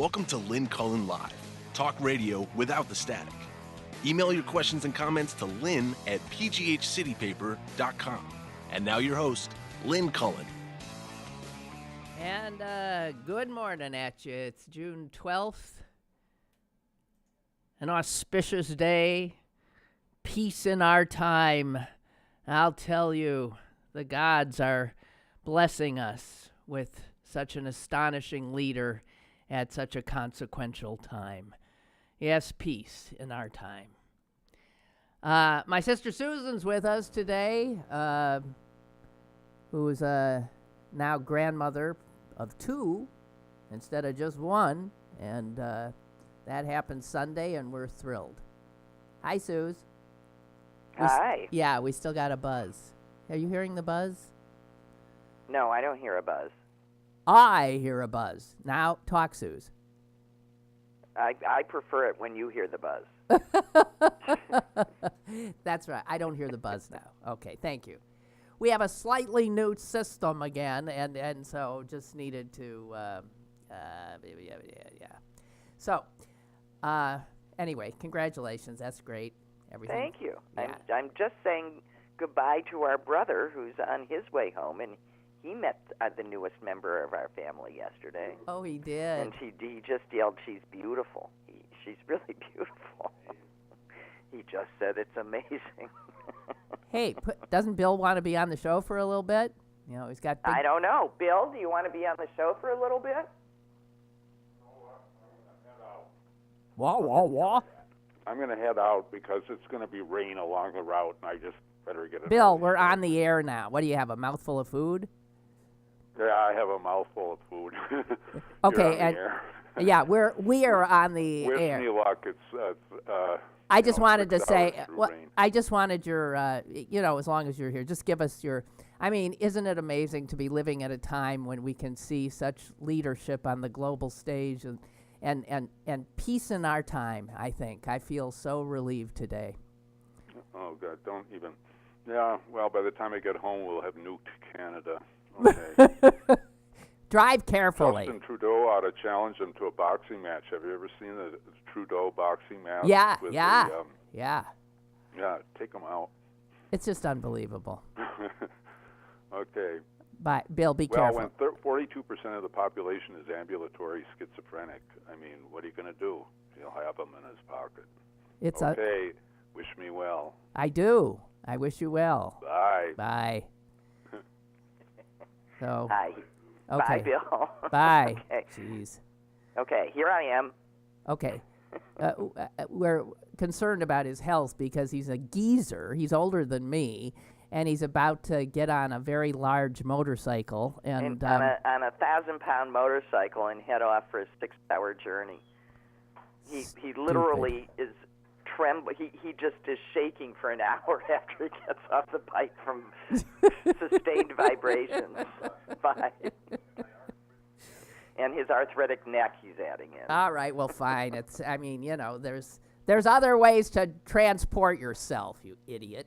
Welcome to Lynn Cullen Live, talk radio without the static. Email your questions and comments to lynn at pghcitypaper.com. And now your host, Lynn Cullen. And good morning at you. It's June 12th, an auspicious day, peace in our time. I'll tell you, the gods are blessing us with such an astonishing leader at such a consequential time. Yes, peace in our time. My sister Susan's with us today, who is now grandmother of 2 instead of just 1, and that happened Sunday, and we're thrilled. Hi, Suze. Hi. We still got a buzz. Are you hearing the buzz? No, I don't hear a buzz. I hear a buzz. Now, talk, Suze. I prefer it when you hear the buzz. That's right. I don't hear the buzz now. Okay, thank you. We have a slightly new system again, and so just needed to, yeah. So, anyway, congratulations. That's great. Everything. Thank you. Yeah. I'm just saying goodbye to our brother who's on his way home, and he met the newest member of our family yesterday. Oh, he did. And he just yelled, "She's beautiful." She's really beautiful. He just said it's amazing. Hey, doesn't Bill want to be on the show for a little bit? You know, he's got big... I don't know. Bill, do you want to be on the show for a little bit? Wah. I'm going to head out because it's going to be rain along the route, and I just better get it. Bill, we're on the air now. What do you have, a mouthful of food? Yeah, I have a mouthful of food. Okay, and yeah, we are on the Wish air. me luck. It's I just wanted to say, rain. I just wanted your, as long as you're here, just give us your. I mean, isn't it amazing to be living at a time when we can see such leadership on the global stage and peace in our time? I think I feel so relieved today. Oh God, don't even. Yeah, well, by the time I get home, we'll have nuked Canada. Okay. Drive carefully. Justin Trudeau ought to challenge him to a boxing match. Have you ever seen the Trudeau boxing match? Yeah. Yeah, take him out. It's just unbelievable. Okay. But Bill, be careful. Well, when 42% of the population is ambulatory schizophrenic, I mean, what are you going to do? He'll have them in his pocket. It's okay. Wish me well. I do. I wish you well. Bye. Bye. So. Hi. Okay. Bye, Bill. Bye. Okay. Jeez. Okay, here I am. Okay. We're concerned about his health because he's a geezer. He's older than me, and he's about to get on a very large motorcycle and on a 1,000-pound motorcycle and head off for a 6-hour journey. He literally is trembling. He just is shaking for an hour after he gets off the bike from sustained vibrations. Bye. And his arthritic neck he's adding in. All right, well, fine. There's other ways to transport yourself, you idiot.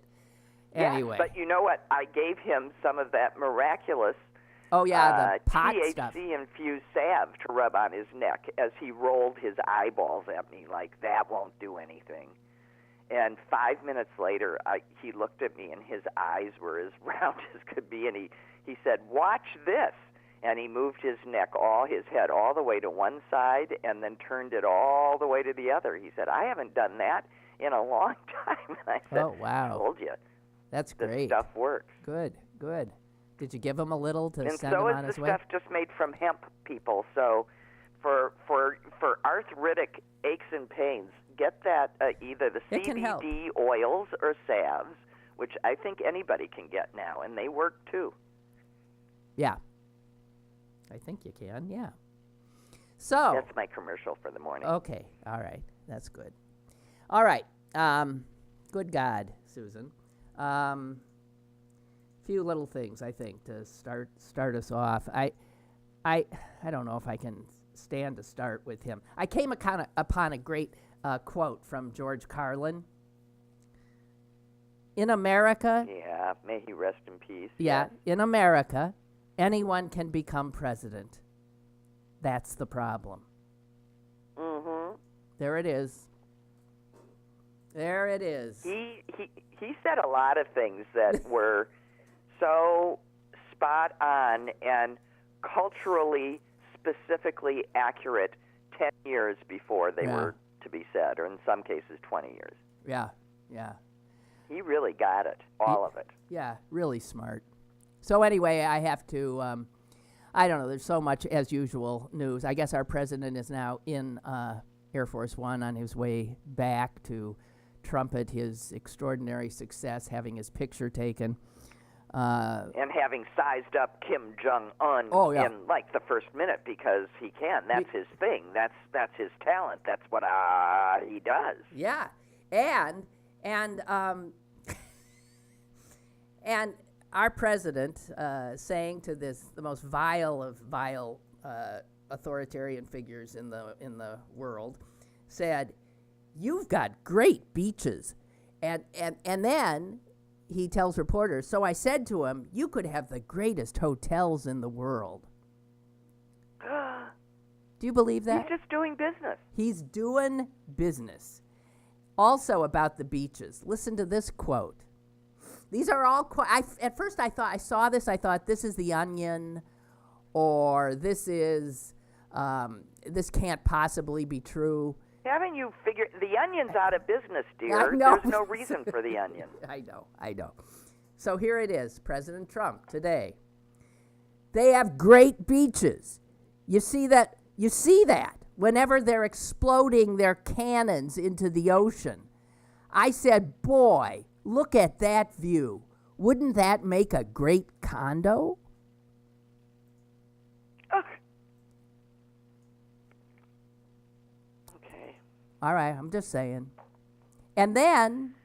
Anyway. Yes, but you know what? I gave him some of that miraculous the pot stuff. THC-infused salve to rub on his neck as he rolled his eyeballs at me like, that won't do anything. And 5 minutes later, he looked at me, and his eyes were as round as could be, and he said, "Watch this." And he moved his head all the way to one side and then turned it all the way to the other. He said, "I haven't done that in a long time." And I said, "Oh, wow. I told you. That's this great. Stuff works." Good. Did you give him a little to and send him on his way? And so is the stuff just made from hemp, people. So for arthritic aches and pains, get that either the CBD oils or salves, which I think anybody can get now, and they work too. Yeah. I think you can, yeah. So that's my commercial for the morning. Okay, all right, that's good. All right, good God, Susan. Few little things I think to start us off. I don't know if I can stand to start with him. I came upon a great quote from George Carlin. In America, yeah, may he rest in peace. Yeah, in America, anyone can become president. That's the problem. There it is. There it is. He said a lot of things that were so spot on and culturally specifically accurate 10 years before they were to be said, or in some cases 20 years. Yeah, yeah. He really got it, all of it. Yeah, really smart. So anyway, I have to, I don't know, there's so much, as usual, news. I guess our president is now in Air Force One on his way back to trumpet his extraordinary success, having his picture taken. And having sized up Kim Jong-un in like the first minute because he can. That's his thing. That's his talent. That's what he does. Yeah, and and our president saying to the most vile of vile authoritarian figures in the world, said, "You've got great beaches," and then he tells reporters, "So I said to him, you could have the greatest hotels in the world." Do you believe that? He's just doing business. He's doing business. Also about the beaches, listen to this quote. These are all at first I saw this, I thought this is The Onion, or this can't possibly be true. Haven't you figured The Onion's out of business, dear? I know. There's no reason for The Onion. I know. So here it is, President Trump today. They have great beaches. You see that whenever they're exploding their cannons into the ocean. I said, boy, look at that view. Wouldn't that make a great condo? Okay. All right, I'm just saying. And then...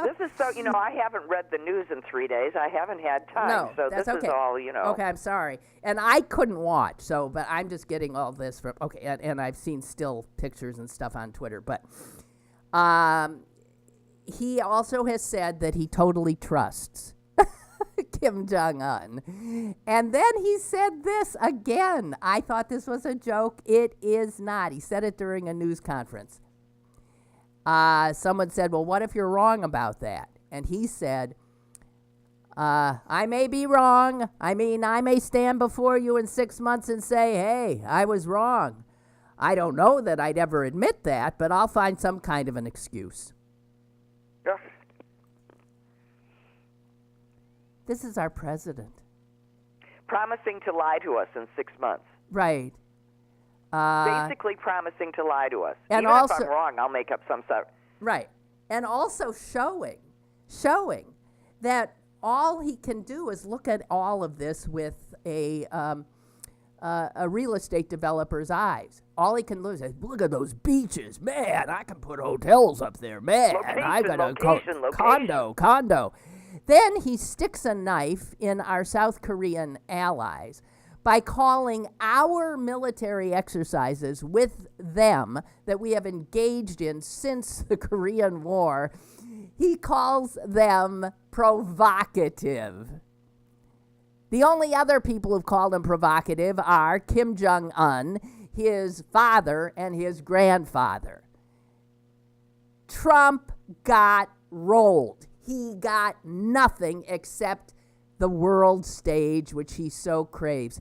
This is so, I haven't read the news in 3 days. I haven't had time. No, so that's this okay. is all, Okay, I'm sorry. And I couldn't watch, but I'm just getting all this from, okay, and I've seen still pictures and stuff on Twitter. But he also has said that he totally trusts Kim Jong-un. And then he said this again. I thought this was a joke. It is not. He said it during a news conference. Someone said, well, what if you're wrong about that? And he said, I may be wrong. I mean, I may stand before you in 6 months and say, hey, I was wrong. I don't know that I'd ever admit that, but I'll find some kind of an excuse. Yeah. This is our president. Promising to lie to us in 6 months. Right. Basically promising to lie to us. And even also, if I'm wrong, I'll make up some stuff. Right. And also showing that all he can do is look at all of this with a real estate developer's eyes. All he can do is say, look at those beaches. Man, I can put hotels up there. Man, I've got a condo. Then he sticks a knife in our South Korean allies by calling our military exercises with them that we have engaged in since the Korean War, he calls them provocative. The only other people who've called him provocative are Kim Jong-un, his father, and his grandfather. Trump got rolled. He got nothing except the world stage, which he so craves.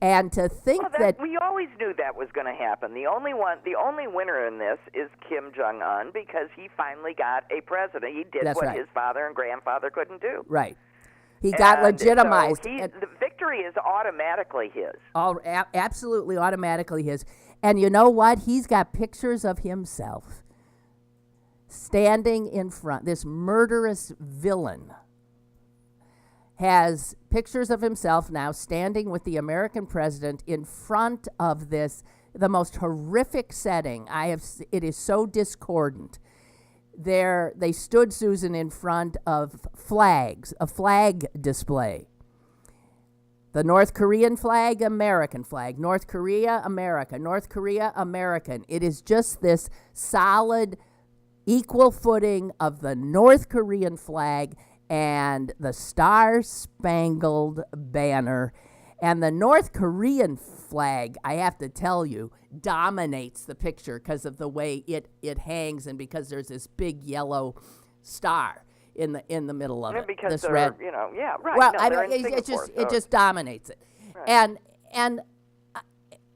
And to think that we always knew that was going to happen. The only winner in this is Kim Jong-un, because he finally got a president. He did what his father and grandfather couldn't do. Right. He got legitimized. So the victory is automatically his. Absolutely automatically his. And you know what? He's got pictures of himself standing in front. This murderous villain has pictures of himself now standing with the American president in front of the most horrific setting. It is so discordant. They stood, Susan, in front of flags, a flag display. The North Korean flag, American flag. North Korea, America. North Korea, American. It is just this solid, equal footing of the North Korean flag and the Star-Spangled Banner. And the North Korean flag, I have to tell you, dominates the picture because of the way it hangs and because there's this big yellow star in the middle of it. Because this they're, red. yeah, right. Well, no, I they're mean, in Singapore, it just dominates it. Right.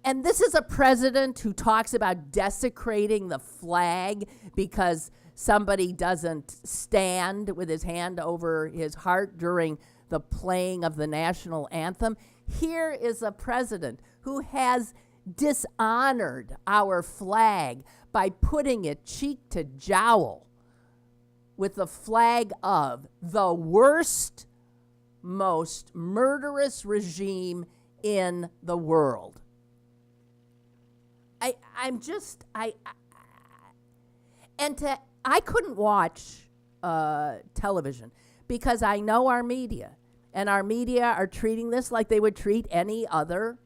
And this is a president who talks about desecrating the flag because somebody doesn't stand with his hand over his heart during the playing of the national anthem. Here is a president who has dishonored our flag by putting it cheek to jowl with the flag of the worst, most murderous regime in the world. I couldn't watch television because I know our media, and our media are treating this like they would treat any other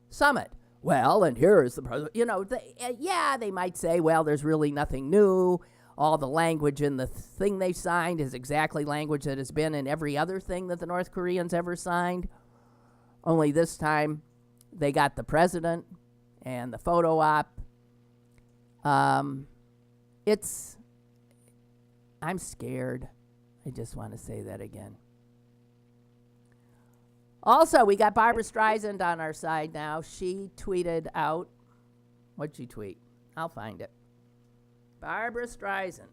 summit. Well, and here is the president. You know, they might say, well, there's really nothing new. All the language in the thing they signed is exactly language that has been in every other thing that the North Koreans ever signed. Only this time they got the president and the photo op. I'm scared. I just want to say that again. Also, we got Barbara Streisand on our side now. She tweeted out, what'd she tweet? I'll find it. Barbara Streisand,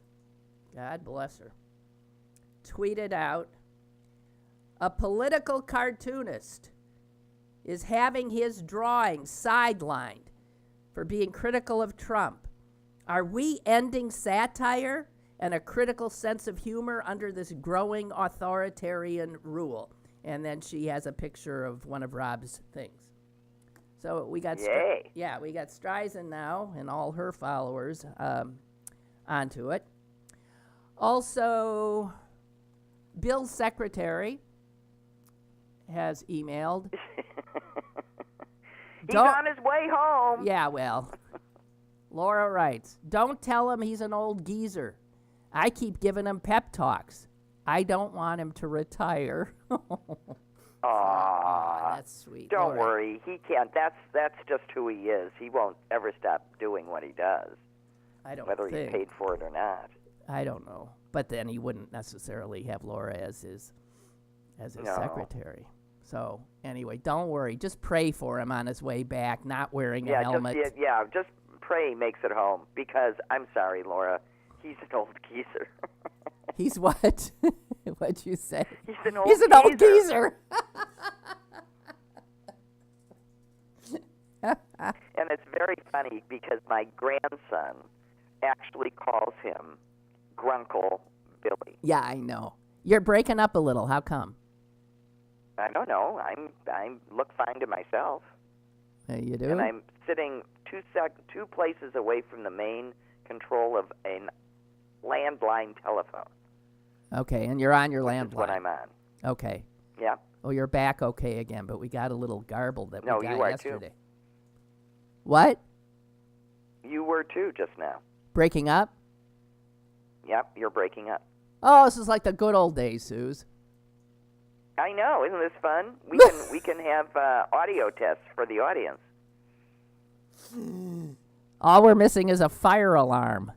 God bless her, tweeted out, a political cartoonist is having his drawing sidelined for being critical of Trump. Are we ending satire and a critical sense of humor under this growing authoritarian rule? And then she has a picture of one of Rob's things. So we got we got Streisand now and all her followers onto it. Also, Bill's secretary has emailed. He's on his way home. Yeah, well, Laura writes, don't tell him he's an old geezer. I keep giving him pep talks. I don't want him to retire. Aw, that's sweet. Don't Laura. worry, he can't. That's just who he is. He won't ever stop doing what he does. I don't whether think. he's paid for it or not. I don't know, but then he wouldn't necessarily have Laura as his secretary. So anyway, don't worry. Just pray for him on his way back, not wearing a helmet. Just pray he makes it home. Because I'm sorry, Laura, he's an old geezer. He's what? What'd you say? He's an old geezer. And it's very funny because my grandson actually calls him Grunkle Billy. Yeah, I know. You're breaking up a little. How come? I don't know. I look fine to myself. You do? And I'm sitting two places away from the main control of a landline telephone. Okay, and you're on your landline. That's what I'm on. Okay. Yeah. Oh, you're back okay again, but we got a little garbled that we got you are yesterday. Too. What? You were too just now. Breaking up? Yep, you're breaking up. Oh, this is like the good old days, Suze. I know. Isn't this fun? We can have audio tests for the audience. All we're missing is a fire alarm.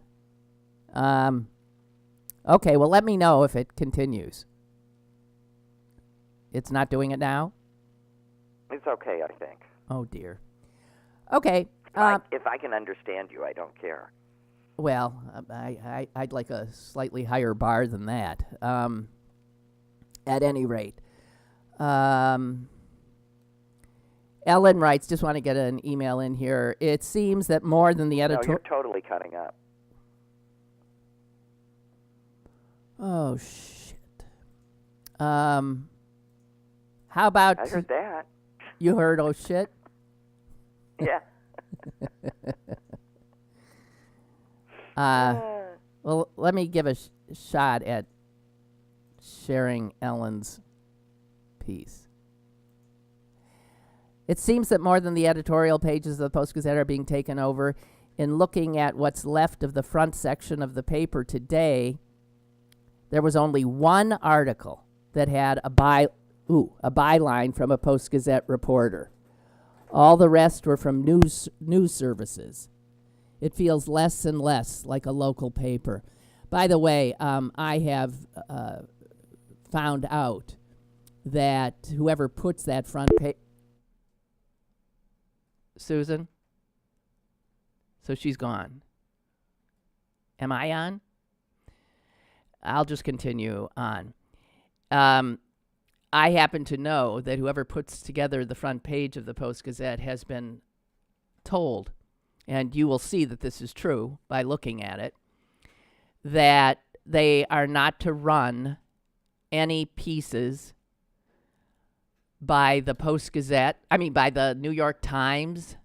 Okay, well, let me know if it continues. It's not doing it now? It's okay, I think. Oh, dear. Okay. If I can understand you, I don't care. Well, I'd like a slightly higher bar than that. At any rate. Ellen writes, just want to get an email in here. It seems that more than the editor... No, you're totally cutting up. Oh, shit. How about... I heard that. You heard, oh, shit? Yeah. Well, let me give a shot at sharing Ellen's piece. It seems that more than the editorial pages of the Post-Gazette are being taken over. In looking at what's left of the front section of the paper today, there was only one article that had a a byline from a Post-Gazette reporter. All the rest were from news services. It feels less and less like a local paper. By the way, I have found out that whoever puts that front page... Susan? So she's gone. Am I on? I'll just continue on. I happen to know that whoever puts together the front page of the Post-Gazette has been told, and you will see that this is true by looking at it, that they are not to run any pieces by the by the New York Times,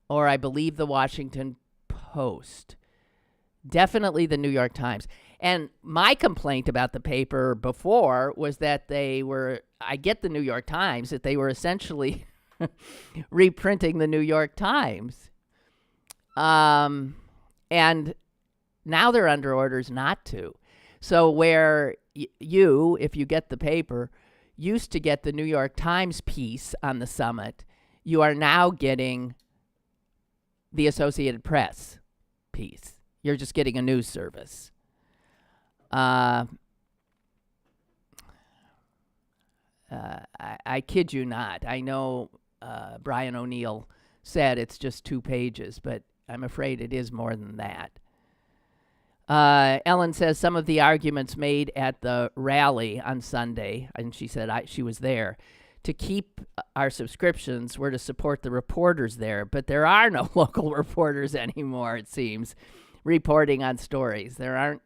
or I believe the Washington Post. Definitely the New York Times. And my complaint about the paper before was that I get the New York Times, that they were essentially reprinting the New York Times. And now they're under orders not to. So where you, if you get the paper, used to get the New York Times piece on the summit, you are now getting the Associated Press piece. You're just getting a news service. I kid you not. I know Brian O'Neill said it's just 2 pages, but I'm afraid it is more than that. Ellen says some of the arguments made at the rally on Sunday, and she said she was there, to keep our subscriptions were to support the reporters there, but there are no local reporters anymore, it seems, reporting on stories. There are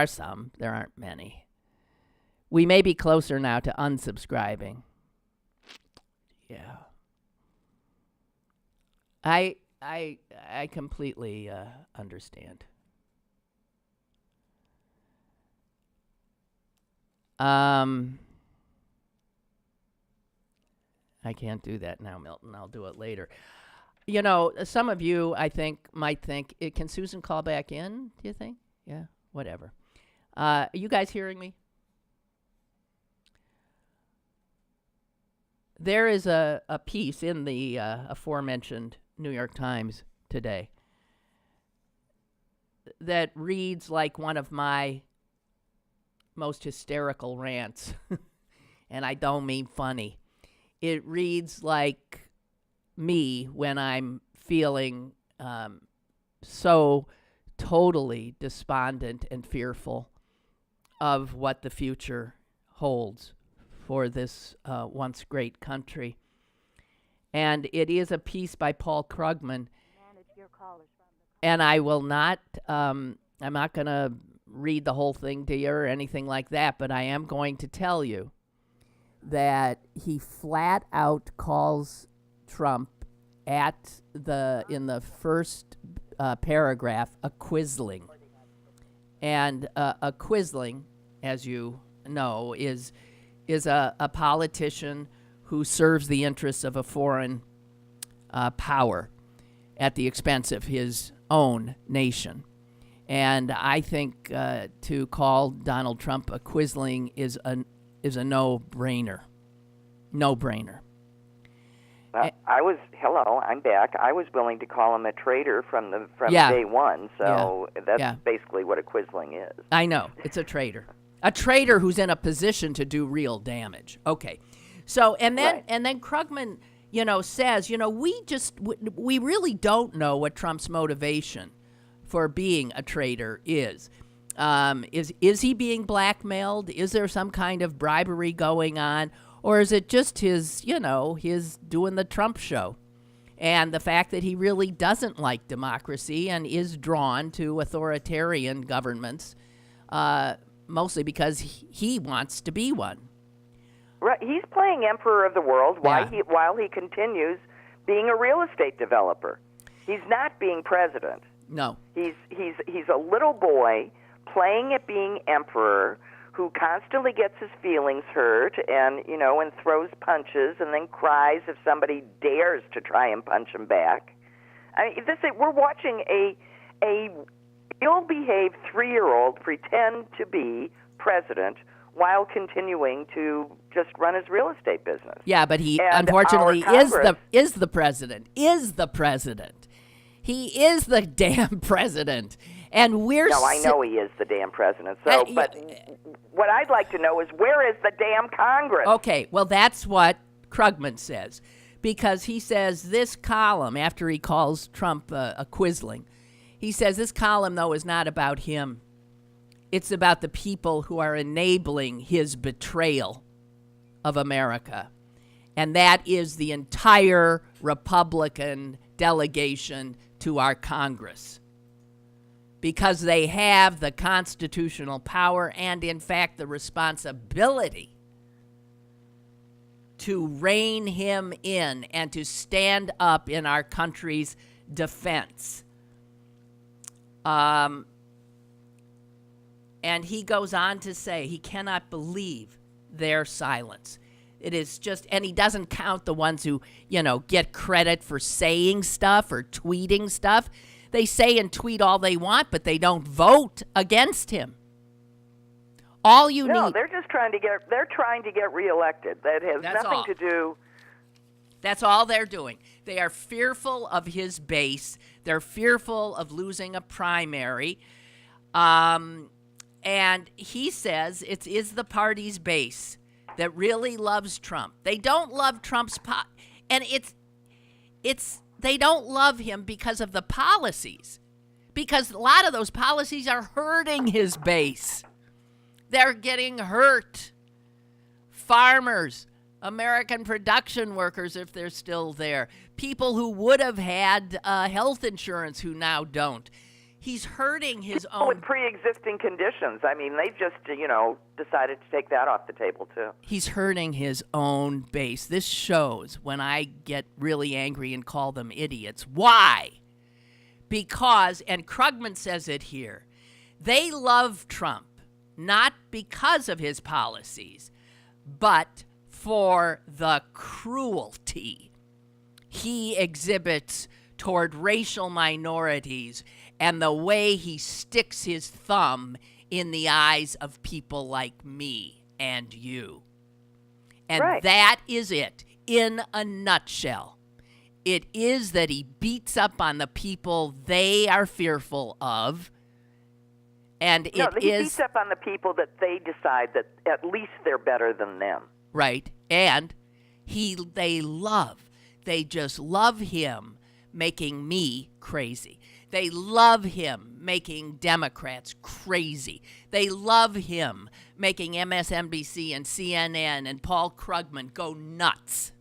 some. There aren't many. We may be closer now to unsubscribing. Yeah. I completely understand. I can't do that now, Milton. I'll do it later. You know, some of you, I think, might think, can Susan call back in, do you think? Yeah, whatever. Are you guys hearing me? There is a piece in the aforementioned New York Times today that reads like one of my most hysterical rants, and I don't mean funny. It reads like me when I'm feeling so totally despondent and fearful of what the future holds for this once great country. And it is a piece by Paul Krugman. And I will not, I'm not going to read the whole thing to you or anything like that, but I am going to tell you that he flat out calls Trump in the first paragraph a quisling. And a quisling, as you know, is a politician who serves the interests of a foreign power at the expense of his own nation. And I think to call Donald Trump a quisling is a no-brainer. No-brainer. I'm back. I was willing to call him a traitor from day one, so that's basically what a quisling is. I know. It's a traitor. A traitor who's in a position to do real damage. Okay. So, and then Krugman, says, we really don't know what Trump's motivation for being a traitor is. Is he being blackmailed? Is there some kind of bribery going on? Or is it just his doing the Trump show? And the fact that he really doesn't like democracy and is drawn to authoritarian governments, mostly because he wants to be one. Right. He's playing emperor of the world while he continues being a real estate developer. He's not being president. No. He's a little boy playing at being emperor who constantly gets his feelings hurt and throws punches and then cries if somebody dares to try and punch him back. We're watching a ill-behaved 3-year-old pretend to be president while continuing to just run his real estate business. Yeah, but he And unfortunately our Congress- is the president. He is the damn president. And we're No, I know he is the damn president. So, but what I'd like to know is, where is the damn Congress? Okay, well, that's what Krugman says. Because he says this column, after he calls Trump a quisling, he says this column, though, is not about him. It's about the people who are enabling his betrayal of America. And that is the entire Republican delegation to our Congress. Because they have the constitutional power and, in fact, the responsibility to rein him in and to stand up in our country's defense. And he goes on to say he cannot believe their silence. It is just, and he doesn't count the ones who, get credit for saying stuff or tweeting stuff. They say and tweet all they want, but they don't vote against him. All you need. No, they're just trying to get reelected. That has nothing to do. That's all they're doing. They are fearful of his base. They're fearful of losing a primary. And he says it is the party's base that really loves Trump. They don't love Trump's and they don't love him because of the policies. Because a lot of those policies are hurting his base. They're getting hurt. Farmers, American production workers, if they're still there, people who would have had health insurance who now don't. He's hurting his own. With pre-existing conditions. I mean, they just, decided to take that off the table, too. He's hurting his own base. This shows when I get really angry and call them idiots. Why? Because, and Krugman says it here, they love Trump, not because of his policies, but for the cruelty he exhibits toward racial minorities and the way he sticks his thumb in the eyes of people like me and you. And that is it in a nutshell. It is that he beats up on the people they are fearful of. And he beats up on the people that they decide that at least they're better than them. Right. And they just love him making me crazy. They love him making Democrats crazy. They love him making MSNBC and CNN and Paul Krugman go nuts.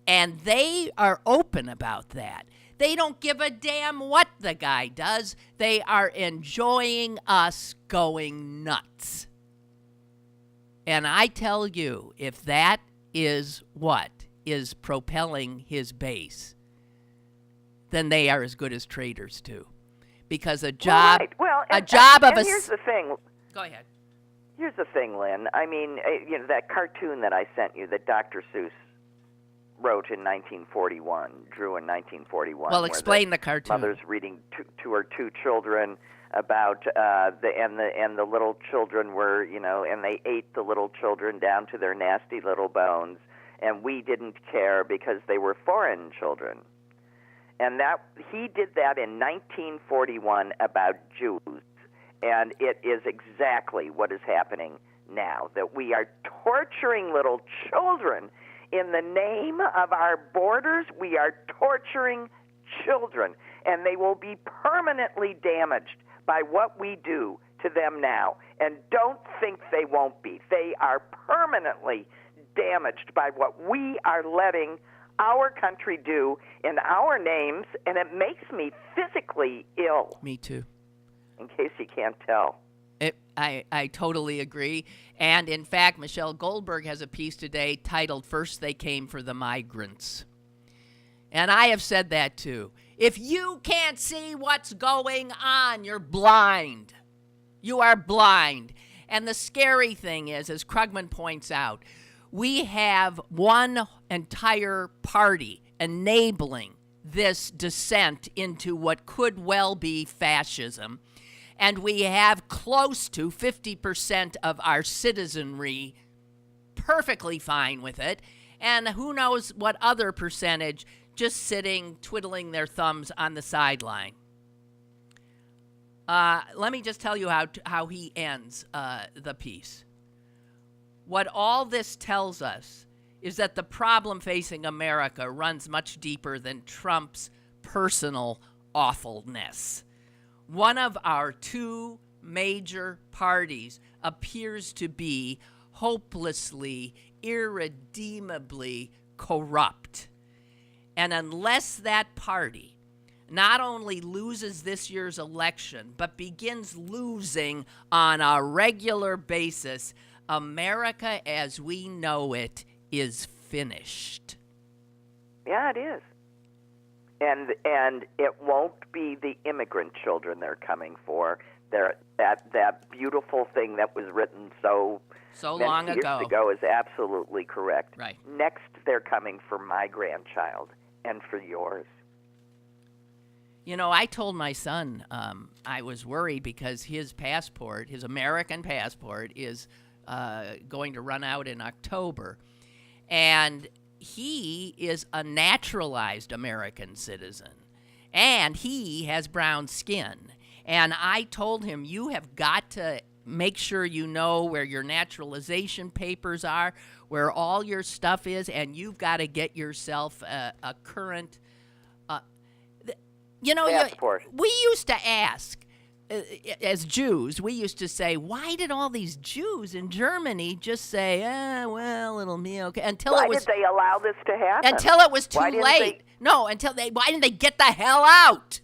And they are open about that. They don't give a damn what the guy does. They are enjoying us going nuts. And I tell you, if that is what is propelling his base, then they are as good as traitors too. Because a job, here's the thing. Go ahead. Here's the thing, Lynn. I mean, that cartoon that I sent you that Dr. Seuss wrote in 1941, drew in 1941. Well, explain the cartoon. Mother's reading to her two children about the little children were, and they ate the little children down to their nasty little bones, and we didn't care because they were foreign children. And that he did that in 1941 about Jews, and it is exactly what is happening now, that we are torturing little children. In the name of our borders, we are torturing children, and they will be permanently damaged by what we do to them now. And don't think they won't be. They are permanently damaged by what we are letting our country do in our names, and it makes me physically ill. Me too. In case you can't tell. I totally agree. And in fact, Michelle Goldberg has a piece today titled, "First They Came for the Migrants." And I have said that too. If you can't see what's going on, you're blind. You are blind. And the scary thing is, as Krugman points out, we have one entire party enabling this descent into what could well be fascism. And we have close to 50% of our citizenry perfectly fine with it. And who knows what other percentage just sitting, twiddling their thumbs on the sideline. Let me just tell you how he ends the piece. What all this tells us is that the problem facing America runs much deeper than Trump's personal awfulness. One of our two major parties appears to be hopelessly, irredeemably corrupt. And unless that party not only loses this year's election, but begins losing on a regular basis, America as we know it is finished. Yeah, it is. And it won't be the immigrant children they're coming for. That beautiful thing that was written so long years ago is absolutely correct. Right. Next, they're coming for my grandchild and for yours. You know, I told my son I was worried because his passport, his American passport, is going to run out in October. And he is a naturalized American citizen. And he has brown skin. And I told him, you have got to make sure you know where your naturalization papers are, where all your stuff is, and you've got to get yourself a current passport. We used to ask, as Jews, we used to say, why did all these Jews in Germany just say, well, it'll be okay, Why did they allow this to happen? Until it was too late. Why didn't they get the hell out?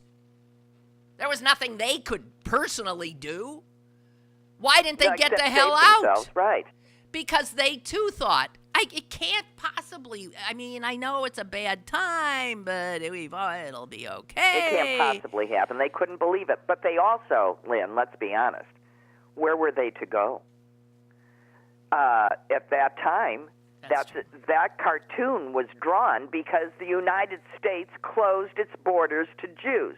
There was nothing they could personally do. Why didn't they get the hell out? Right. Because they, too, thought, it can't possibly, I know it's a bad time, but it'll be okay. It can't possibly happen. They couldn't believe it. But they also, Lynn, let's be honest, where were they to go? At that time, that cartoon was drawn because the United States closed its borders to Jews.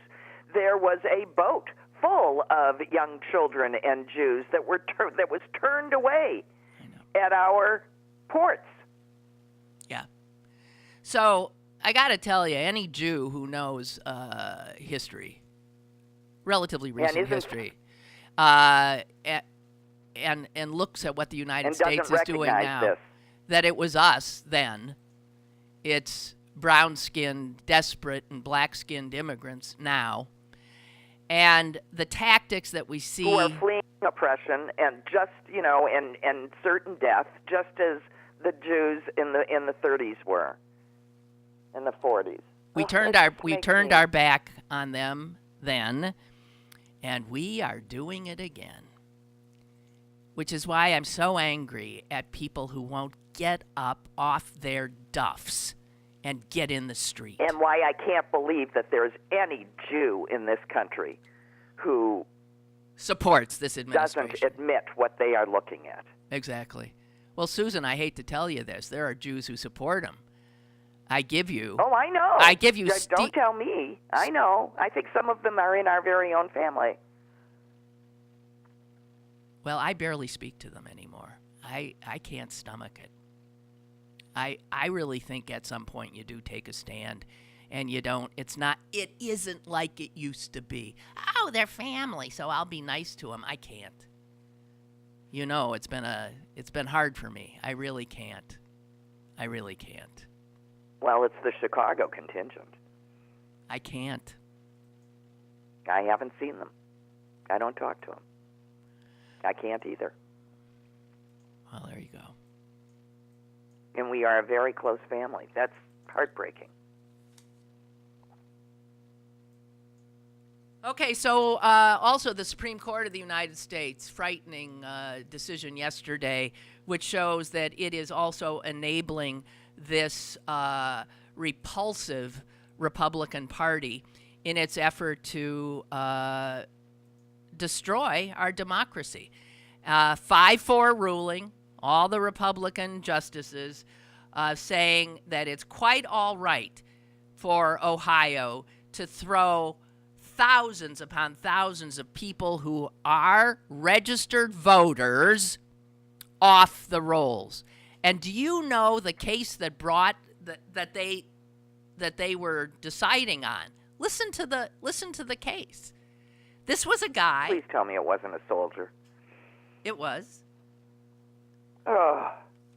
There was a boat full of young children and Jews that was turned away at our ports. Yeah. So I got to tell you, any Jew who knows history, relatively recent history, and looks at what the United States is doing now, that it was us then. It's brown-skinned, desperate, and black-skinned immigrants now. And the tactics that we see, who are fleeing oppression and and certain death, just as the Jews in the 30s were, in the 40s. We turned our back on them then, and we are doing it again. Which is why I'm so angry at people who won't get up off their duffs and get in the street. And why I can't believe that there's any Jew in this country who supports this administration, doesn't admit what they are looking at. Exactly. Well, Susan, I hate to tell you this. There are Jews who support him. I give you... Oh, I know. I give you... Don't tell me. I know. I think some of them are in our very own family. Well, I barely speak to them anymore. I can't stomach it. I really think at some point you do take a stand, and you don't. It isn't like it used to be. Oh, they're family, so I'll be nice to them. I can't. You know, it's been hard for me. I really can't. Well, it's the Chicago contingent. I can't. I haven't seen them. I don't talk to them. I can't either. Well, there you go. And we are a very close family. That's heartbreaking. Okay, so also the Supreme Court of the United States, frightening decision yesterday, which shows that it is also enabling this repulsive Republican Party in its effort to destroy our democracy. 5-4 ruling, all the Republican justices saying that it's quite all right for Ohio to throw thousands upon thousands of people who are registered voters off the rolls. And do you know the case that brought that they were deciding on? Listen to the case. This was a guy. Please tell me it wasn't a soldier. It was. Oh.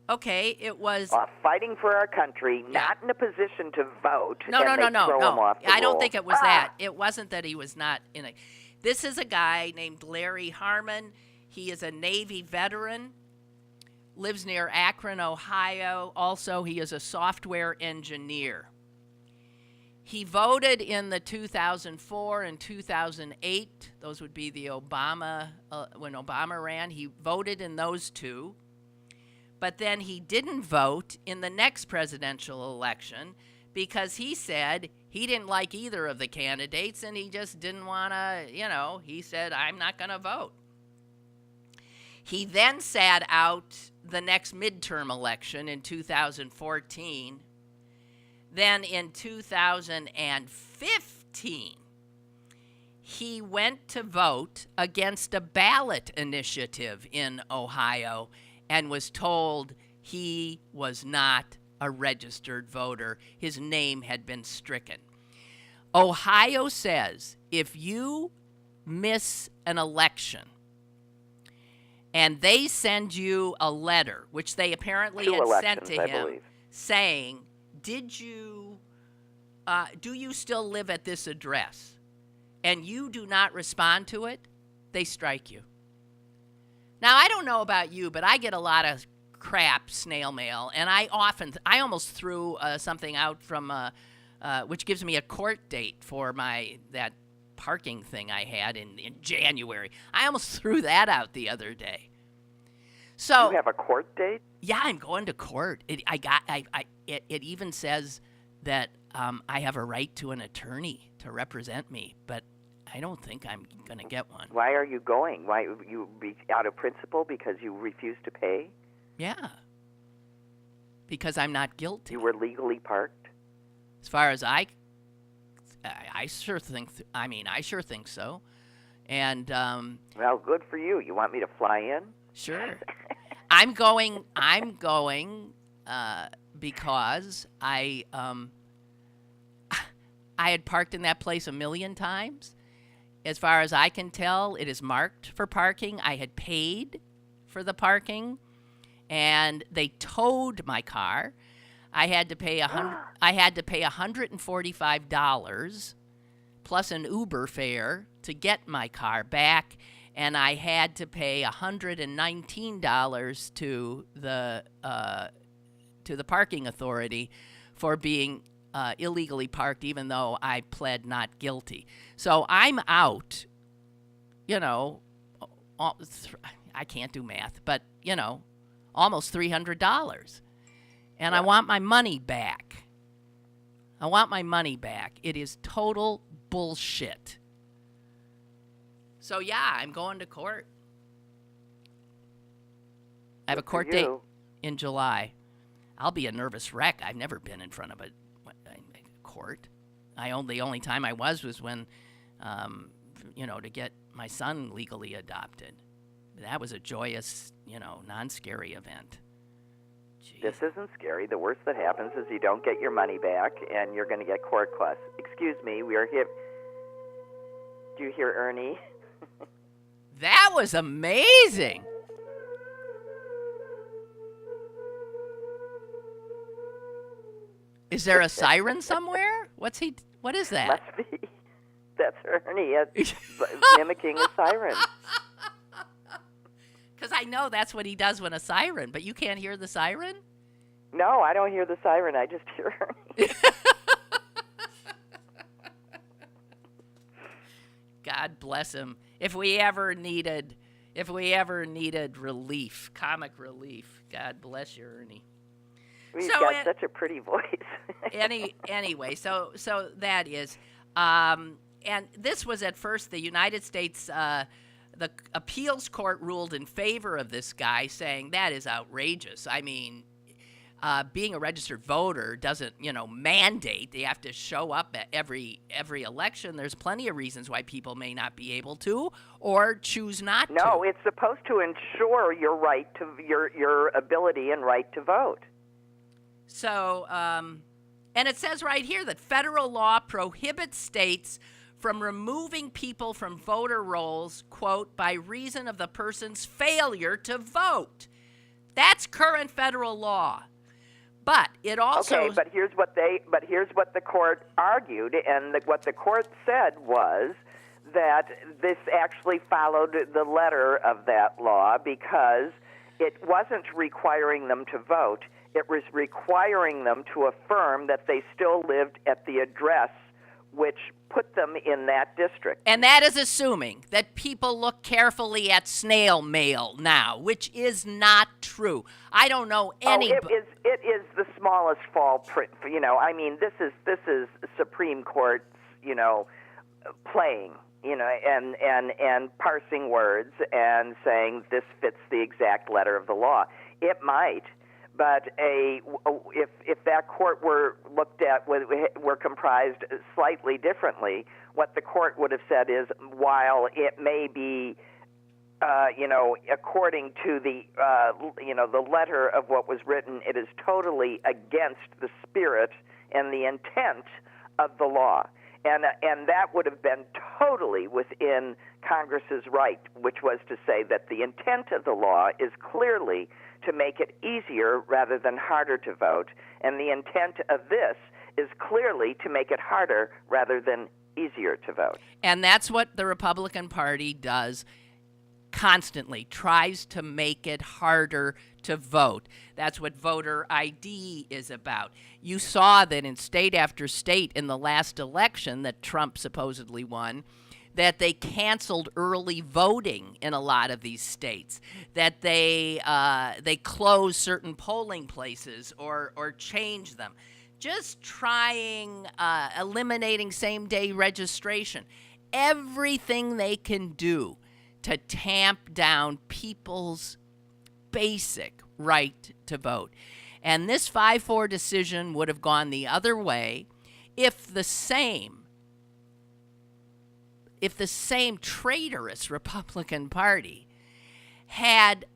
Okay, it was. Fighting for our country, not in a position to vote. No. Throw him off the I don't rolls. think it was that. It wasn't that he was not in it. This is a guy named Larry Harmon. He is a Navy veteran, lives near Akron, Ohio. Also, he is a software engineer. He voted in the 2004 and 2008. Those would be the Obama, when Obama ran. He voted in those two. But then he didn't vote in the next presidential election because he said he didn't like either of the candidates and he just didn't want to, he said, I'm not going to vote. He then sat out the next midterm election in 2014. Then in 2015, he went to vote against a ballot initiative in Ohio and was told he was not a registered voter. His name had been stricken. Ohio says if you miss an election and they send you a letter, which they apparently had sent to him, saying, do you still live at this address? And you do not respond to it, they strike you. Now, I don't know about you, but I get a lot of crap snail mail, and I almost threw something out from, which gives me a court date for that parking thing I had in January. I almost threw that out the other day. So you have a court date? Yeah, I'm going to court. It even says that I have a right to an attorney to represent me, but I don't think I'm going to get one. Why are you going? Why you be out of principle because you refuse to pay? Yeah. Because I'm not guilty. You were legally parked? As far as I sure think I sure think so. And well, good for you. You want me to fly in? Sure. I'm going because I had parked in that place 1,000,000 times. As far as I can tell, it is marked for parking. I had paid for the parking, and they towed my car. I had to pay $145 plus an Uber fare to get my car back, and I had to pay $119 to the parking authority for being illegally parked, even though I pled not guilty. So I'm out, I can't do math, but, almost $300. And I want my money back. It is total bullshit. So, yeah, I'm going to court. I have a court date in July. I'll be a nervous wreck. I've never been in front of a court. The only time I was when, to get my son legally adopted. That was a joyous, non-scary event. Jeez. This isn't scary. The worst that happens is you don't get your money back, and you're going to get court costs. Excuse me, we are here. Do you hear Ernie? That was amazing. Is there a siren somewhere? What is that? Must be. That's Ernie mimicking a siren. Because I know that's what he does when a siren, but you can't hear the siren? No, I don't hear the siren. I just hear Ernie. God bless him. If we ever needed relief, comic relief, God bless you, Ernie. He's got such a pretty voice. Anyway, so that is, and this was at first the United States, the appeals court ruled in favor of this guy, saying that is outrageous. I mean, being a registered voter doesn't, mandate they have to show up at every election. There's plenty of reasons why people may not be able to or choose not to. No, it's supposed to ensure your right to your ability and right to vote. So, and it says right here that federal law prohibits states from removing people from voter rolls, quote, by reason of the person's failure to vote. That's current federal law. But it also... Okay, but here's what the court argued, and what the court said was that this actually followed the letter of that law because it wasn't requiring them to vote. It was requiring them to affirm that they still lived at the address which put them in that district. And that is assuming that people look carefully at snail mail now, which is not true. I don't know any... It is the smallest fall print. This is Supreme Court, playing, and parsing words and saying this fits the exact letter of the law. It might. But if that court were looked at, were comprised slightly differently, what the court would have said is, while it may be, according to the letter of what was written, it is totally against the spirit and the intent of the law. And that would have been totally within Congress's right, which was to say that the intent of the law is clearly to make it easier rather than harder to vote, and the intent of this is clearly to make it harder rather than easier to vote. And that's what the Republican Party does constantly, tries to make it harder to vote. That's what voter ID is about. You saw that in state after state in the last election that Trump supposedly won, that they canceled early voting in a lot of these states, that they closed certain polling places or changed them, just trying, eliminating same-day registration, everything they can do to tamp down people's basic right to vote. And this 5-4 decision would have gone the other way if the same traitorous Republican Party had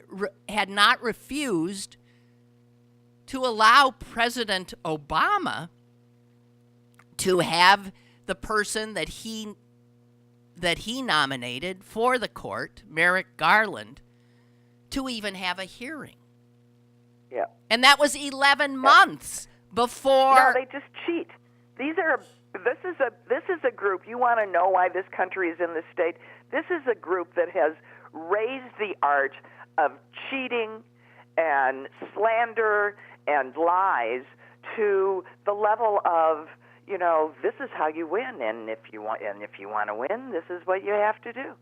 not refused to allow President Obama to have the person that he nominated for the court, Merrick Garland, to even have a hearing. Yeah. And that was 11 months before... No, they just cheat. This is a group, you want to know why this country is in this state? This is a group that has raised the art of cheating and slander and lies to the level of, this is how you win, and if you want to win, this is what you have to do.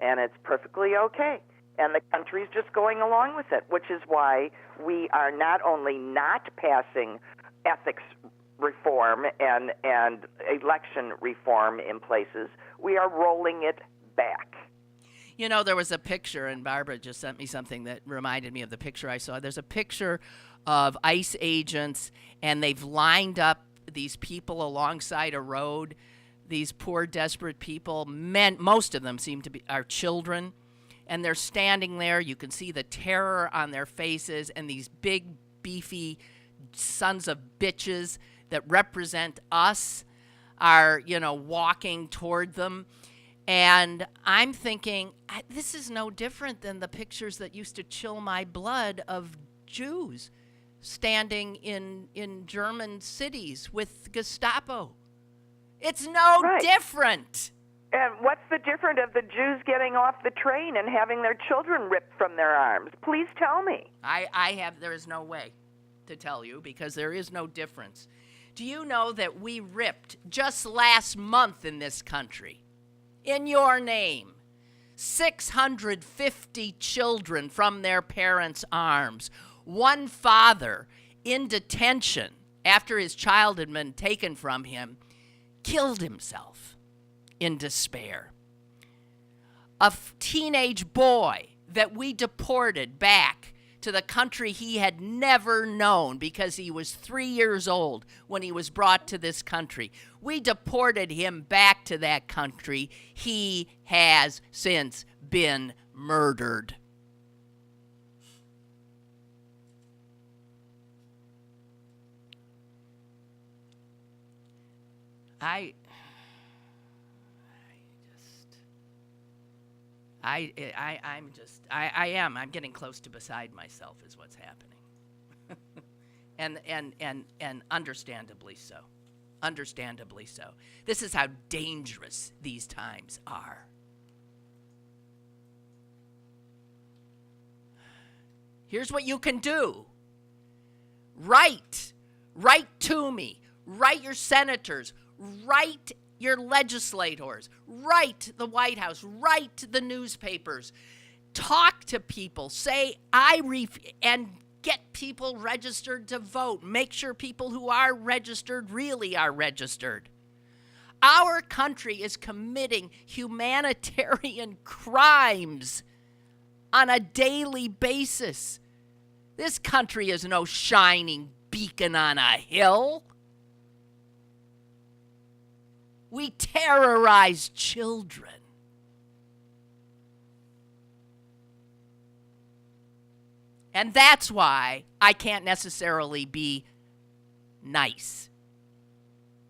And it's perfectly okay. And the country's just going along with it, which is why we are not only not passing ethics reform and election reform in places, we are rolling it back. There was a picture, and Barbara just sent me something that reminded me of the picture I saw. There's a picture of ICE agents, and they've lined up these people alongside a road, these poor, desperate people. Men, most of them seem to be are children, and they're standing there. You can see the terror on their faces, and these big, beefy sons of bitches that represent us are, walking toward them. And I'm thinking, this is no different than the pictures that used to chill my blood of Jews standing in German cities with Gestapo. It's no different. And what's the difference of the Jews getting off the train and having their children ripped from their arms? Please tell me. There is no way to tell you because there is no difference. Do you know that we ripped just last month in this country, in your name, 650 children from their parents' arms? One father in detention after his child had been taken from him killed himself in despair. A teenage boy that we deported back to the country he had never known because he was 3 years old when he was brought to this country. We deported him back to that country. He has since been murdered. I'm getting close to beside myself is what's happening. and understandably so. Understandably so. This is how dangerous these times are. Here's what you can do. Write to me. Write your senators. Write your legislators. Write the White House. Write the newspapers. Talk to people. Say, and get people registered to vote. Make sure people who are registered really are registered. Our country is committing humanitarian crimes on a daily basis. This country is no shining beacon on a hill. We terrorize children. And that's why I can't necessarily be nice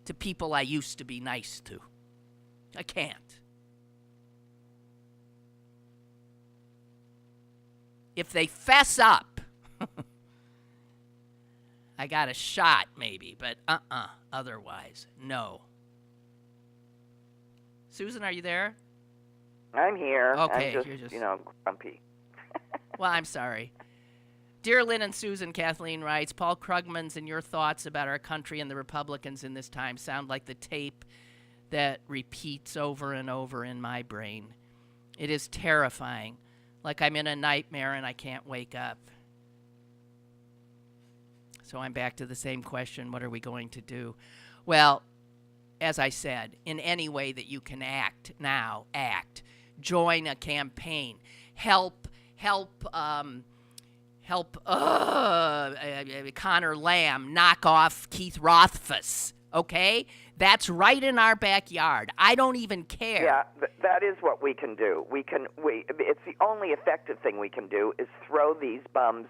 to people I used to be nice to. I can't. If they fess up, I got a shot maybe, but otherwise, no. Susan, are you there? I'm here. Okay. I'm just, grumpy. Well, I'm sorry. Dear Lynn and Susan, Kathleen writes, Paul Krugman's and your thoughts about our country and the Republicans in this time sound like the tape that repeats over and over in my brain. It is terrifying, like I'm in a nightmare and I can't wake up. So I'm back to the same question, what are we going to do? Well, as I said, in any way that you can act now, act. Join a campaign. Help Connor Lamb knock off Keith Rothfuss, okay? That's right in our backyard. I don't even care. Yeah, that is what we can do. It's the only effective thing we can do is throw these bums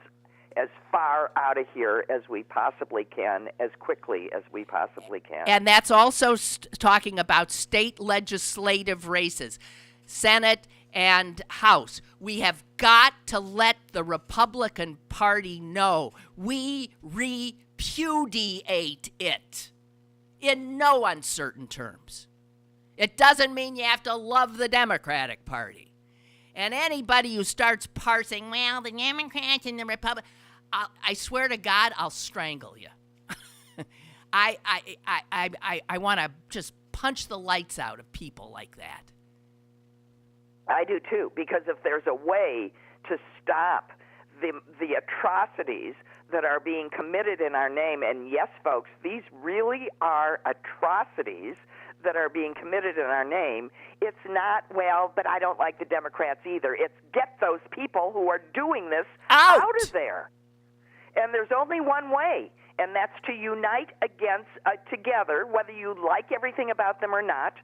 as far out of here as we possibly can, as quickly as we possibly can. And that's also talking about state legislative races, Senate and House. We have got to let the Republican Party know we repudiate it in no uncertain terms. It doesn't mean you have to love the Democratic Party. And anybody who starts parsing, well, the Democrats and the Republicans, I swear to God, I'll strangle you. I want to just punch the lights out of people like that. I do too, because if there's a way to stop the atrocities that are being committed in our name, and yes, folks, these really are atrocities that are being committed in our name, it's not, well, but I don't like the Democrats either. It's get those people who are doing this out of there. And there's only one way, and that's to unite against together, whether you like everything about them or not,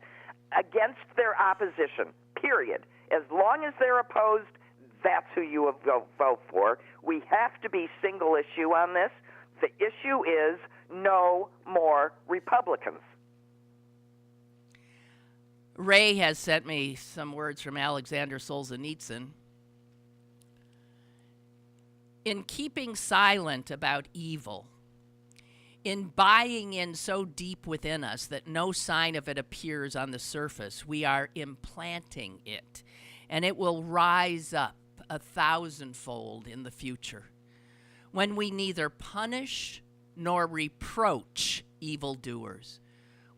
against their opposition, period. As long as they're opposed, that's who you will vote for. We have to be single issue on this. The issue is no more Republicans. Ray has sent me some words from Alexander Solzhenitsyn. In keeping silent about evil, in buying in so deep within us that no sign of it appears on the surface, we are implanting it, and it will rise up 1,000-fold in the future. When we neither punish nor reproach evildoers,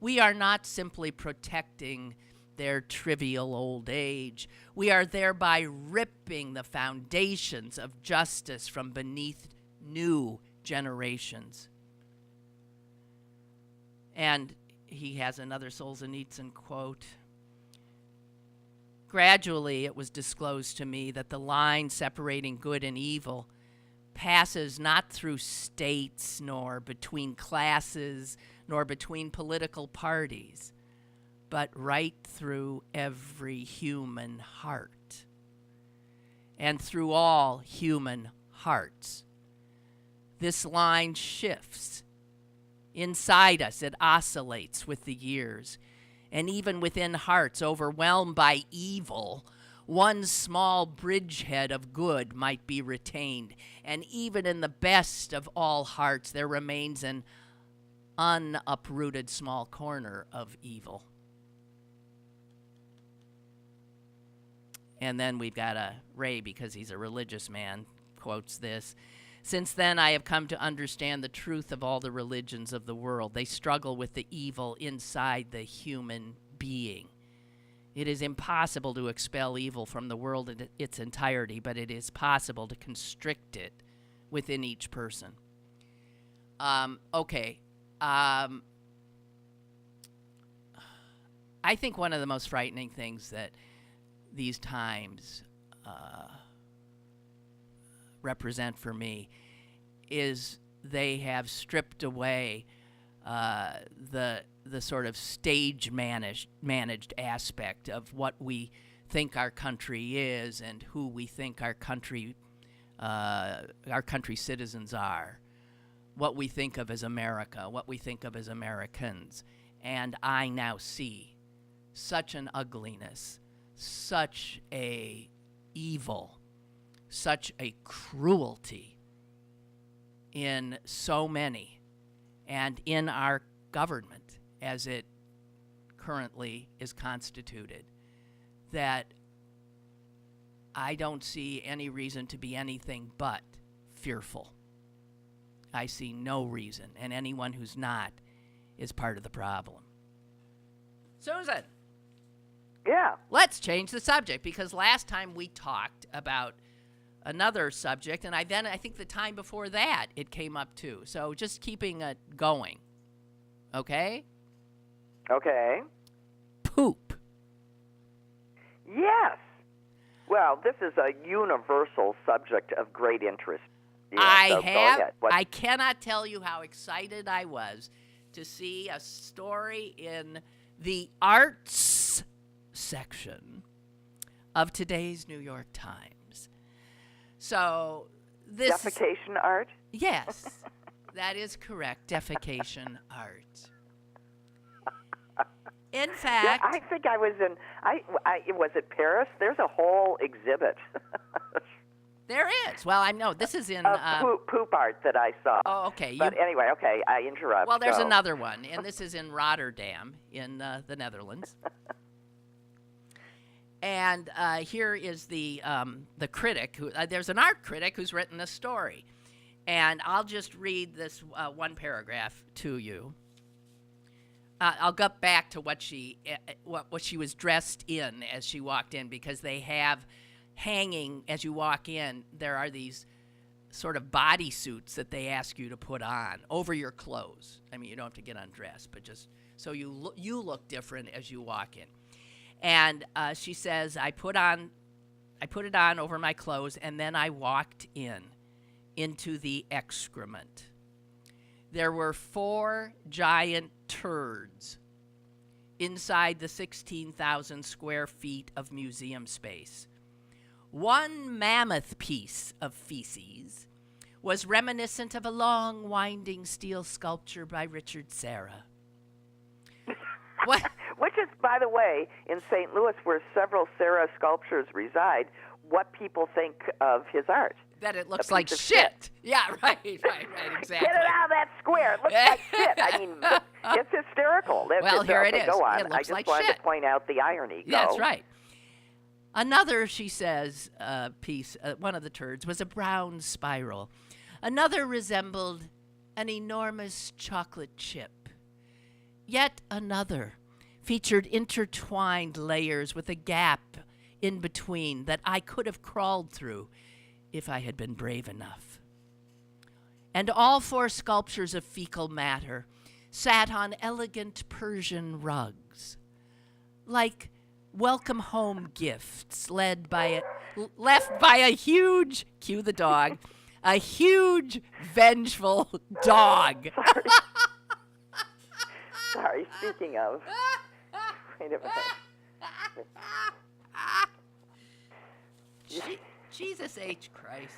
we are not simply protecting their trivial old age. We are thereby ripping the foundations of justice from beneath new generations. And he has another Solzhenitsyn quote. Gradually, it was disclosed to me that the line separating good and evil passes not through states, nor between classes, nor between political parties, but right through every human heart and through all human hearts. This line shifts. Inside us, it oscillates with the years. And even within hearts overwhelmed by evil, one small bridgehead of good might be retained. And even in the best of all hearts, there remains an unuprooted small corner of evil. And then we've got Ray, because he's a religious man, quotes this. Since then, I have come to understand the truth of all the religions of the world. They struggle with the evil inside the human being. It is impossible to expel evil from the world in its entirety, but it is possible to constrict it within each person. Okay. I think one of the most frightening things that these times represent for me is they have stripped away the sort of stage managed aspect of what we think our country is and who we think our country citizens are, what we think of as America, what we think of as Americans. And I now see such an ugliness, such a evil, such a cruelty in so many, and in our government as it currently is constituted, that I don't see any reason to be anything but fearful. I see no reason, and anyone who's not is part of the problem. Susan. Yeah. Let's change the subject, because last time we talked about another subject, and I think the time before that it came up too. So just keeping it going. Okay? Okay. Poop. Yes. Well, this is a universal subject of great interest. Yeah, go ahead. I cannot tell you how excited I was to see a story in the arts section of today's New York Times. So this defecation art? Yes, that is correct. Defecation art. In fact, yeah, I think I was in. Was it Paris? There's a whole exhibit. There is. Well, I know this is in poop art that I saw. Oh, okay. But anyway, okay, I interrupt. Well, there's another one, and this is in Rotterdam, in the Netherlands. And here is the critic. There's an art critic who's written a story, and I'll just read this one paragraph to you. I'll go back to what she was dressed in as she walked in, because they have hanging as you walk in. There are these sort of bodysuits that they ask you to put on over your clothes. I mean, you don't have to get undressed, but just so you look different as you walk in. And she says, I put it on over my clothes, and then I walked into the excrement. There were 4 giant turds inside the 16,000 square feet of museum space. One mammoth piece of feces was reminiscent of a long, winding steel sculpture by Richard Serra. What? Which is, by the way, in St. Louis, where several Serra sculptures reside, what people think of his art. That it looks like shit. Yeah, right, exactly. Get it out of that square. It looks like shit. I mean, it's hysterical. Well, here it is. Go on. It looks I just like wanted shit. to point out the irony. Yeah, that's right. Another, she says, piece, one of the turds, was a brown spiral. Another resembled an enormous chocolate chip. Yet another featured intertwined layers with a gap in between that I could have crawled through if I had been brave enough. And all 4 sculptures of fecal matter sat on elegant Persian rugs, like welcome home gifts left by a huge, cue the dog, a huge, vengeful dog. Sorry, speaking of. Wait a minute. Jesus H. Christ.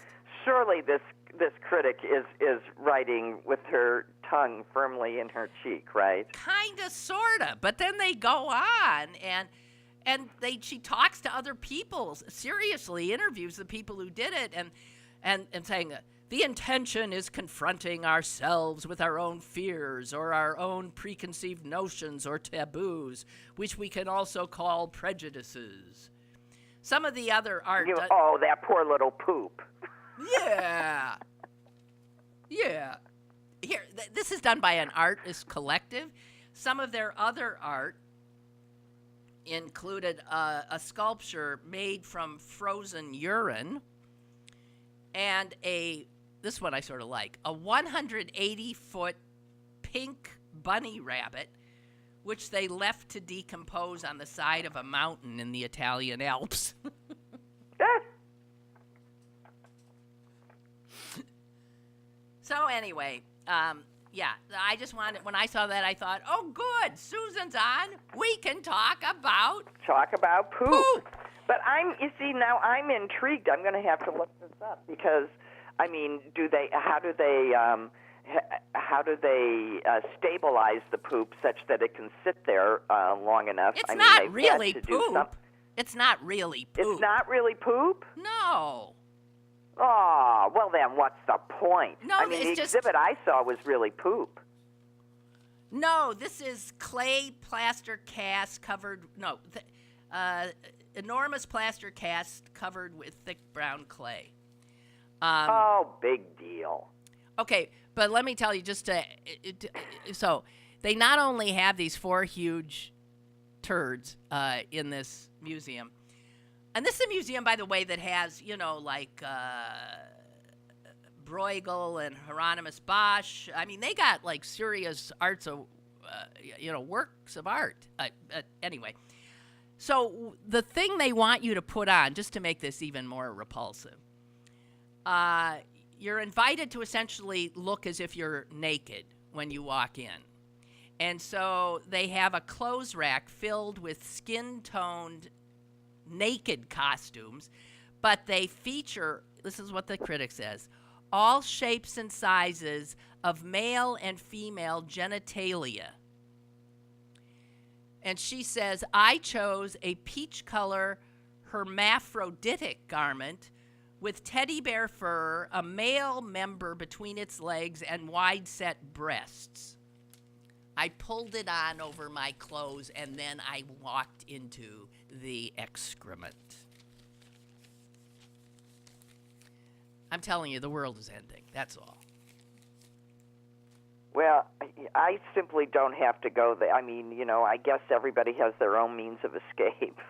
Surely this critic is writing with her tongue firmly in her cheek, right? Kinda, sorta. But then they go on and she talks to other people, seriously interviews the people who did it, and saying the intention is confronting ourselves with our own fears or our own preconceived notions or taboos, which we can also call prejudices. Some of the other art... oh, that poor little poop. Yeah. Yeah. Here, this is done by an artist collective. Some of their other art included a sculpture made from frozen urine and this one I sort of like, a 180-foot pink bunny rabbit, which they left to decompose on the side of a mountain in the Italian Alps. So anyway, yeah, I just wanted, when I saw that, I thought, oh, good, Susan's on. We can talk about poop. But you see, now I'm intrigued. I'm going to have to look this up because, I mean, how do they stabilize the poop such that it can sit there long enough? It's not really poop. It's not really poop. It's not really poop? No. Oh, well then what's the point? No, I mean, the exhibit I saw was really poop. No, this is clay plaster cast covered, enormous plaster cast covered with thick brown clay. Big deal. Okay, but let me tell you so they not only have these 4 huge turds in this museum, and this is a museum, by the way, that has, like Bruegel and Hieronymus Bosch. I mean, they got, like, serious works of art. Anyway, so the thing they want you to put on, just to make this even more repulsive, you're invited to essentially look as if you're naked when you walk in. And so they have a clothes rack filled with skin-toned naked costumes, but they feature, this is what the critic says, all shapes and sizes of male and female genitalia. And she says, I chose a peach color hermaphroditic garment with teddy bear fur, a male member between its legs, and wide-set breasts. I pulled it on over my clothes, and then I walked into the excrement. I'm telling you, the world is ending. That's all. Well, I simply don't have to go there. I mean, I guess everybody has their own means of escape.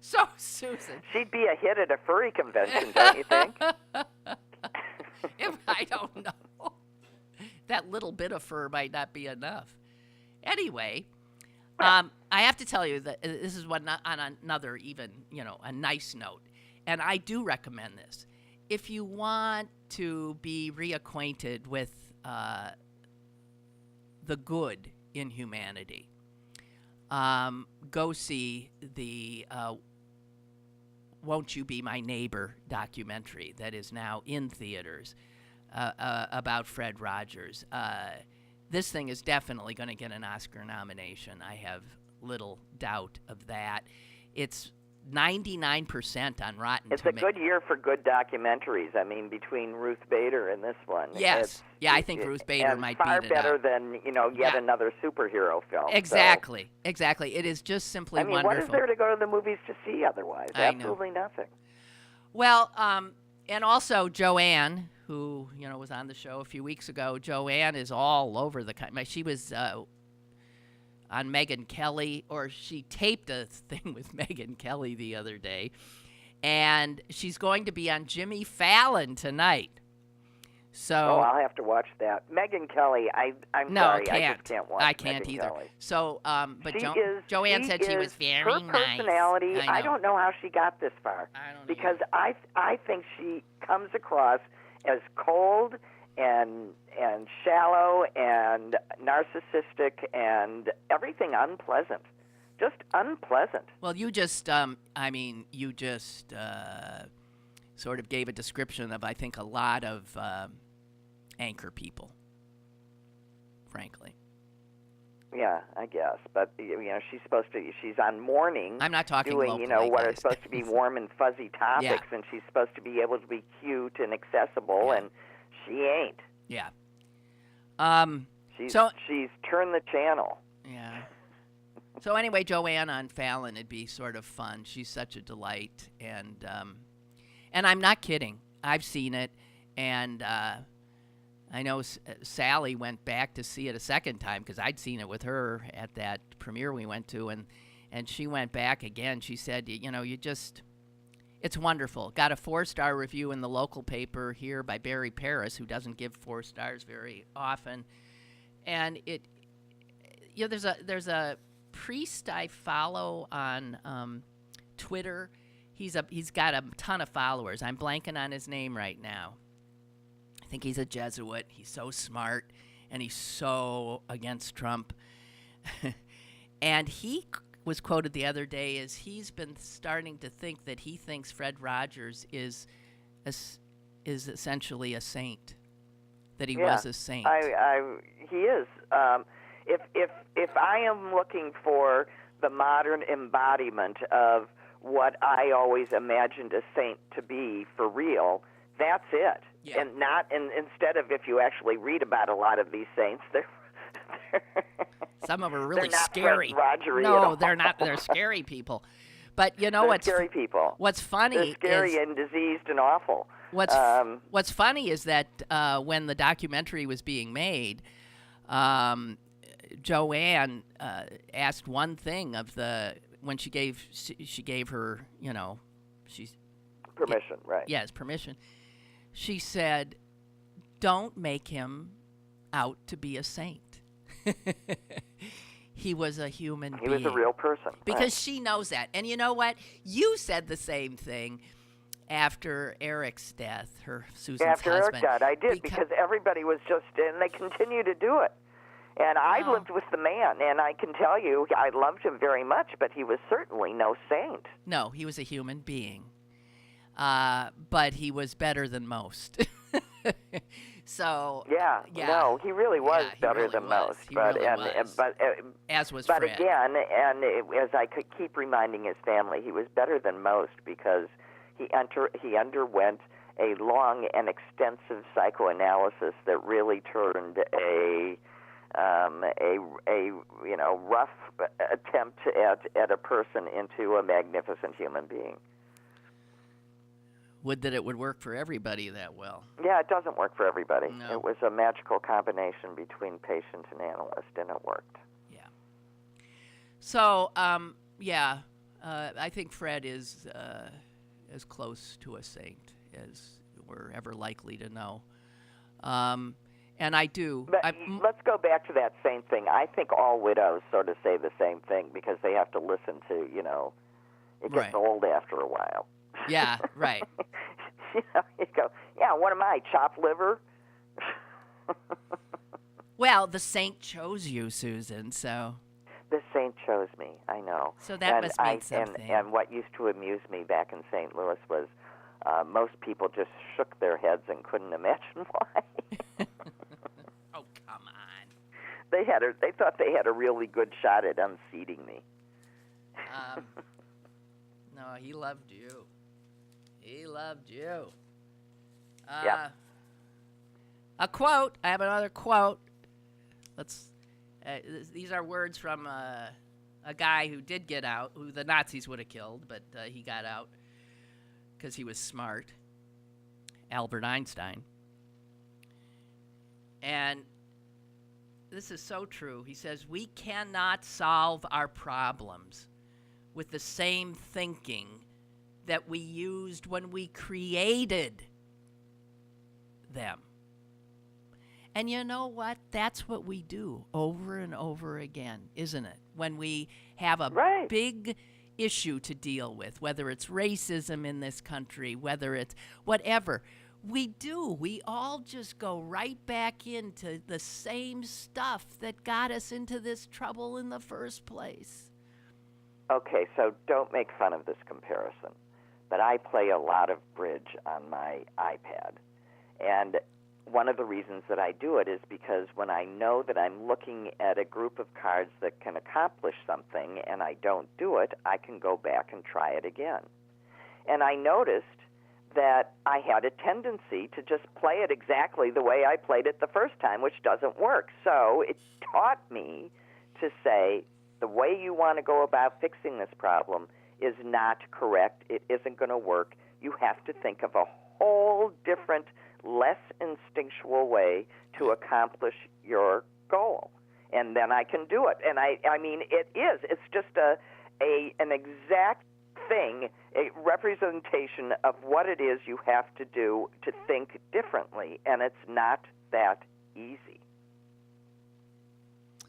So, Susan. She'd be a hit at a furry convention, don't you think? I don't know. That little bit of fur might not be enough. Anyway, I have to tell you that this is on another even, a nice note. And I do recommend this. If you want to be reacquainted with the good in humanity, go see the Won't You Be My Neighbor documentary that is now in theaters about Fred Rogers. This thing is definitely going to get an Oscar nomination. I have little doubt of that. It's 99% on Rotten Tomatoes. It's a good year for good documentaries. I mean, between Ruth Bader and this one. Yes. I think Ruth Bader might beat it far better than, yet another superhero film. Exactly. So. Exactly. It is just simply wonderful. What is there to go to the movies to see otherwise? Absolutely nothing. Well, and also Joanne, who, was on the show a few weeks ago. Joanne is all over the country. She was on Megyn Kelly, or she taped a thing with Megyn Kelly the other day, and she's going to be on Jimmy Fallon tonight. So I'll have to watch that. Megyn Kelly, I'm no, sorry, can't. I just can't watch I can't Megyn either. Kelly. So, but she Joanne said she was is, very her nice. personality, I don't know how she got this far. I don't because either. I think she comes across as cold and shallow and narcissistic and everything unpleasant. Just unpleasant. Well, you just, sort of gave a description of, I think, a lot of anchor people, frankly. Yeah, I guess. But, she's on morning. I'm not talking doing, locally, what are guys. supposed to be warm and fuzzy topics, Yeah. and she's supposed to be able to be cute and accessible, Yeah. and she ain't. Yeah. She's So turned the channel. yeah. So anyway, Joanne on Fallon, it'd be sort of fun. She's such a delight, and I'm not kidding. I've seen it, and I know Sally went back to see it a second time because I'd seen it with her at that premiere we went to, and she went back again. She said, it's wonderful. Got a 4-star review in the local paper here by Barry Paris, who doesn't give 4 stars very often, and there's a priest I follow on Twitter. He's got a ton of followers. I'm blanking on his name right now. I think he's a Jesuit. He's so smart, and he's so against Trump. And he was quoted the other day as he's been starting to think that he thinks Fred Rogers is essentially a saint, that he was a saint. He is. If I am looking for the modern embodiment of what I always imagined a saint to be for real, that's it. Yeah. And instead of, if you actually read about a lot of these saints, some of them are really they're not scary. Rogery no, at all. they're not. They're scary people. But you know they're what's scary people. What's funny they're scary is and diseased and awful. What's funny is that when the documentary was being made, Joanne asked one thing when she gave her, she's permission, right? Yes, permission. She said, "Don't make him out to be a saint." He was a human being. He was a real person. Because right. she knows that. And you know what? You said the same thing after Eric's death, Susan's after husband. Eric died, I did, because everybody was just, and they continue to do it. And I lived with the man, and I can tell you, I loved him very much, but he was certainly no saint. No, he was a human being. But he was better than most. So no, he really was better than most. As was But Fred. again, as I could keep reminding his family, he was better than most because he underwent a long and extensive psychoanalysis that really turned a rough attempt at a person into a magnificent human being. Would that it would work for everybody that well. Yeah, it doesn't work for everybody. No. It was a magical combination between patient and analyst, and it worked. Yeah. So, I think Fred is as close to a saint as we're ever likely to know. And I do. But let's go back to that same thing. I think all widows sort of say the same thing because they have to listen to, it gets old after a while. Yeah, right. You go, what am I, chopped liver? Well, the saint chose you, Susan, so. The saint chose me, I know. So that must mean something. And what used to amuse me back in St. Louis was most people just shook their heads and couldn't imagine why. Oh, come on. They thought they had a really good shot at unseating me. No, he loved you. He loved you. Yeah. A quote. I have another quote. These are words from a guy who did get out, who the Nazis would have killed, but he got out because he was smart. Albert Einstein. And this is so true. He says, "We cannot solve our problems with the same thinking that we used when we created them." And you know what? That's what we do over and over again, isn't it? When we have a Right. big issue to deal with, whether it's racism in this country, whether it's whatever, we do. We all just go right back into the same stuff that got us into this trouble in the first place. Okay, so don't make fun of this comparison, but I play a lot of bridge on my iPad. And one of the reasons that I do it is because when I know that I'm looking at a group of cards that can accomplish something and I don't do it, I can go back and try it again. And I noticed that I had a tendency to just play it exactly the way I played it the first time, which doesn't work. So it taught me to say, the way you want to go about fixing this problem is not correct. It isn't going to work. You have to think of a whole different, less instinctual way to accomplish your goal. And then I can do it. And I mean, it's just an exact thing, a representation of what it is you have to do to think differently. And it's not that easy.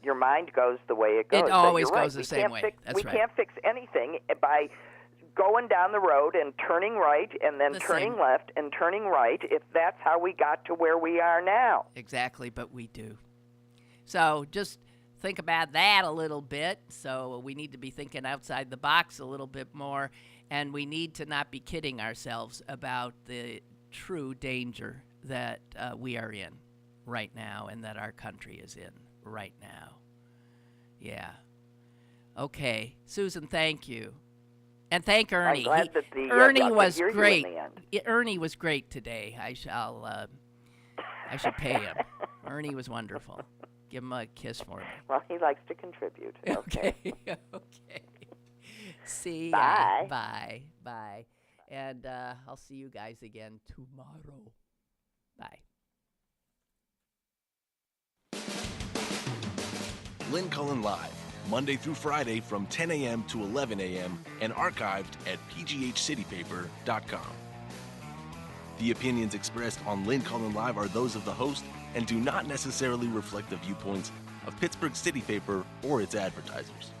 Your mind goes the way it goes. It always But you're goes right. the same way. We can't fix anything by going down the road and turning right and then turning left and turning right if that's how we got to where we are now. Exactly, but we do. So just think about that a little bit. So we need to be thinking outside the box a little bit more, and we need to not be kidding ourselves about the true danger that we are in right now and that our country is in right now. Yeah. Okay. Susan, thank you. And thank Ernie. I'm glad that Ernie I was could hear you great. in the end. Ernie was great today. I should pay him. Ernie was wonderful. Give him a kiss for me. Well, he likes to contribute. Okay. Okay. See Bye. ya. Bye. Bye. And I'll see you guys again tomorrow. Bye. Lynn Cullen Live, Monday through Friday from 10 a.m. to 11 a.m. and archived at pghcitypaper.com. The opinions expressed on Lynn Cullen Live are those of the host and do not necessarily reflect the viewpoints of Pittsburgh City Paper or its advertisers.